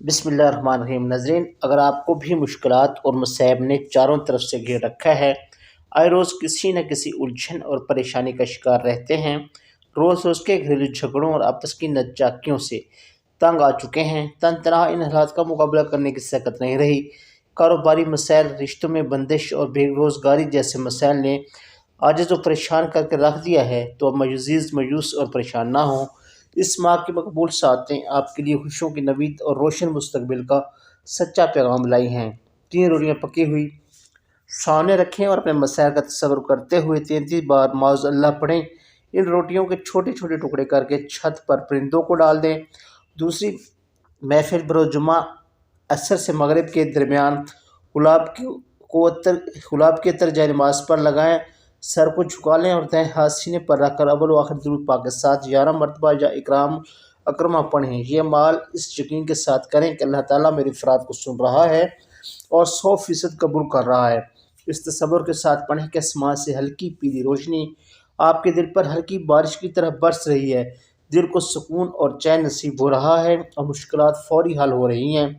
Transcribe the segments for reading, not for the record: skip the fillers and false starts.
बिस्मिल्लाहिर्रहमानिर्रहीम। नाज़रीन, अगर आपको भी मुश्किलात और मसाइब ने चारों तरफ से घेर रखा है, आए रोज़ किसी न किसी उलझन और परेशानी का शिकार रहते हैं, रोज़ रोज़ के घरेलू झगड़ों और आपस की नचाकियों से तंग आ चुके हैं, तन तनहा इन हालात का मुकाबला करने की सकत नहीं रही, कारोबारी मसाइल, रिश्तों में बंदिश और बेरोज़गारी जैसे मसाइल ने आजिज़ व परेशान करके रख दिया है, तो अब मज़ीद मायूस और परेशान ना हों। इस माह की मकबूल सातें आपके लिए खुशियों की नवीद और रोशन मुस्तकबिल का सच्चा पैगाम लाई हैं। 3 रोटियाँ पकी हुई सामने रखें और अपने मसाइल का तसव्वुर करते हुए 33 बार माउज़ अल्लाह पढ़ें। इन रोटियों के छोटे छोटे टुकड़े करके छत पर परिंदों को डाल दें। दूसरी महफिल बरोज़ जुमा असर से मगरिब के दरमियान गुलाब के अतर जाए नमाज पर लगाएं, सर को झुका लें और दाएं हाथ सीने पर रखकर अव्वल व आखिर दुरूद पाक के साथ 11 मरतबा या इकराम अकरमा पढ़ें। ये अमाल इस यकीन के साथ करें कि अल्लाह ताला मेरी फ़रियाद को सुन रहा है और 100% कबूल कर रहा है। इस तसव्वुर के साथ पढ़ें कि आसमान से हल्की पीली रोशनी आपके दिल पर हल्की बारिश की तरह बरस रही है, दिल को सुकून और चैन नसीब हो रहा है और मुश्किलात फौरी हल हो रही हैं।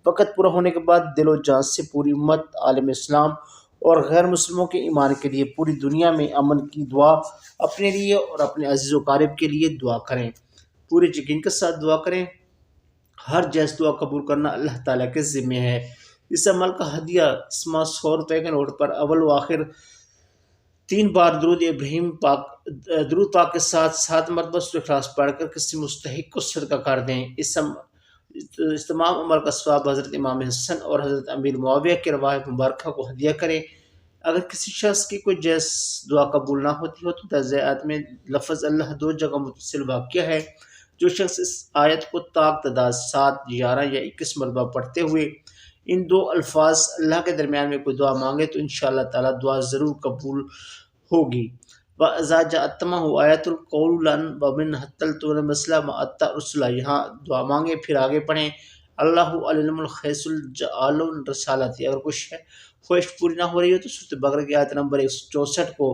वक़्त पूरा होने के बाद दिलो जान से पूरी उम्मत, आलम इस्लाम और गैर मुस्लिमों के ईमान के लिए पूरी दुनिया में अमन की दुआ अपने लिए और अपने अज़ीज़ व अक़ारिब के लिए दुआ करें। पूरे यकीन के साथ दुआ करें। हर जायज़ दुआ कबूल करना अल्लाह ताला के ज़िम्मे है। इस अमल का हदिया इस माह 100 रुपये के नोट पर अव्वल व आखिर 3 बार दुरूद पाक के साथ 7 मरतबा सूरह इखलास पढ़कर किसी मुस्तहिक को सदका कर दें। इस तमाम अमल का सवाब हज़रत इमाम हसन और हज़रत अमीर मुआविया की रवाह मुबारक को हदिया करें। अगर किसी शख्स की कोई जायज़ दुआ कबूल ना होती हो तो दर्ज आयत में लफ्ज़ अल्लाह 2 जगह मुतसिल वाक़या है। जो शख्स इस आयत को ताक तादाद 7, 11 या 21 मरतबा पढ़ते हुए इन 2 अल्फाज अल्लाह के दरमियान में कोई दुआ मांगे तो इंशाअल्लाह ताला दुआ ज़रूर कबूल होगी। व इज़ा जाअतहु आयतुन क़ालू लन व मिन हत्तल तुन मसला मअत्ता रसुला। यहाँ दुआ मांगे फिर आगे पढ़ें अल्लाहु अलिमुल खैसुल जालुन रसालती। अगर कुछ ख्वाहिश पूरी ना हो रही हो तो सूरह बकरा की आयत नंबर 164 को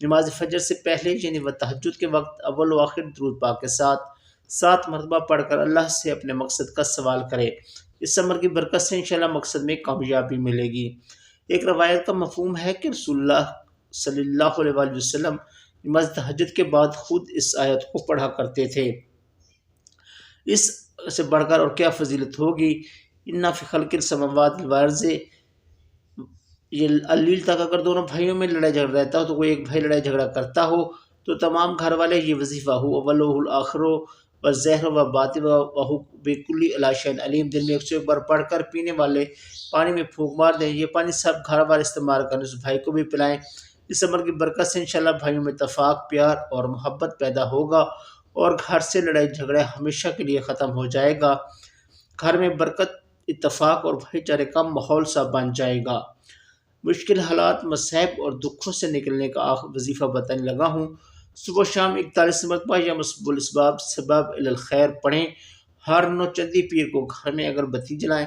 नमाज फजर से पहले यानी व तहज्जुद के वक्त अव्वल व आखिर दुरूद पाक के साथ 7 मरतबा पढ़कर अल्लाह से अपने मकसद का सवाल करें। इस अमर की बरकत से इंशाअल्लाह मकसद में कामयाबी मिलेगी। एक रवायत का मफहूम है कि रसूलुल्लाह सल्लल्लाहु अलैहि वसल्लम नमाज तहज्जुद के बाद खुद इस आयत को पढ़ा करते थे। इस से बढ़कर और क्या फजीलत होगी। इन्ना फ़ी खल्क़िस समावाति वल अर्ज़ि। ये अलील तक अगर दोनों भाइयों में लड़ाई झगड़ा रहता हो तो कोई एक भाई लड़ाई झगड़ा करता हो तो तमाम घर वाले ये वजीफ़ा हो अव्वलुहुल आखिरु व ज़हर व बातिन व हु बिकुल्लि अला शैइन अलीम। दिन में 101 बार पढ़कर पीने वाले पानी में फूंक मार दें। ये पानी सब घर वाले इस्तेमाल करें, उस भाई को भी पिलाएं। इस अमल की बरकत से इंशाअल्लाह भाइयों में इत्तेफाक, प्यार और मोहब्बत पैदा होगा और घर से लड़ाई झगड़ा हमेशा के लिए ख़त्म हो जाएगा। घर में बरकत, इत्तेफाक और भाईचारे का माहौल सा बन जाएगा। मुश्किल हालात, मसाइब और दुखों से निकलने का वजीफ़ा बताने लगा हूँ। सुबह शाम 41 मरतबा या मुस्बुल इसबाब सबब इलल खैर पढ़ें। हर नौचंदी पीर को घर में अगरबत्ती जलाएं।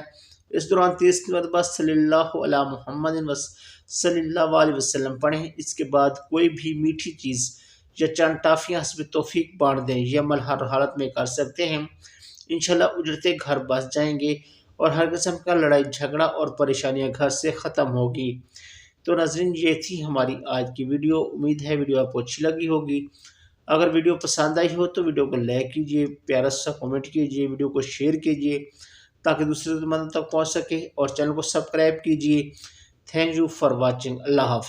इस दौरान 30 मरतबा सल्लल्लाहु अला मुहम्मदिन व सल्लल्लाहु अलैहि वसल्लम पढ़ें। इसके बाद कोई भी मीठी चीज़ या चंद टाफ़ियाँ हस्ब तौफीक बांट दें। यह अमल हर हालत में कर सकते हैं। इंशाअल्लाह उजड़ते घर बस जाएंगे और हर किस्म का लड़ाई झगड़ा और परेशानियां घर से ख़त्म होगी। तो नाज़रीन, ये थी हमारी आज की वीडियो। उम्मीद है वीडियो आपको अच्छी लगी होगी। अगर वीडियो पसंद आई हो तो वीडियो को लाइक कीजिए, प्यारा सा कमेंट कीजिए, वीडियो को शेयर कीजिए ताकि दूसरे ज़मानों तक पहुँच सके और चैनल को सब्सक्राइब कीजिए। Thank you for watching. अल्लाह हाफ़िज़।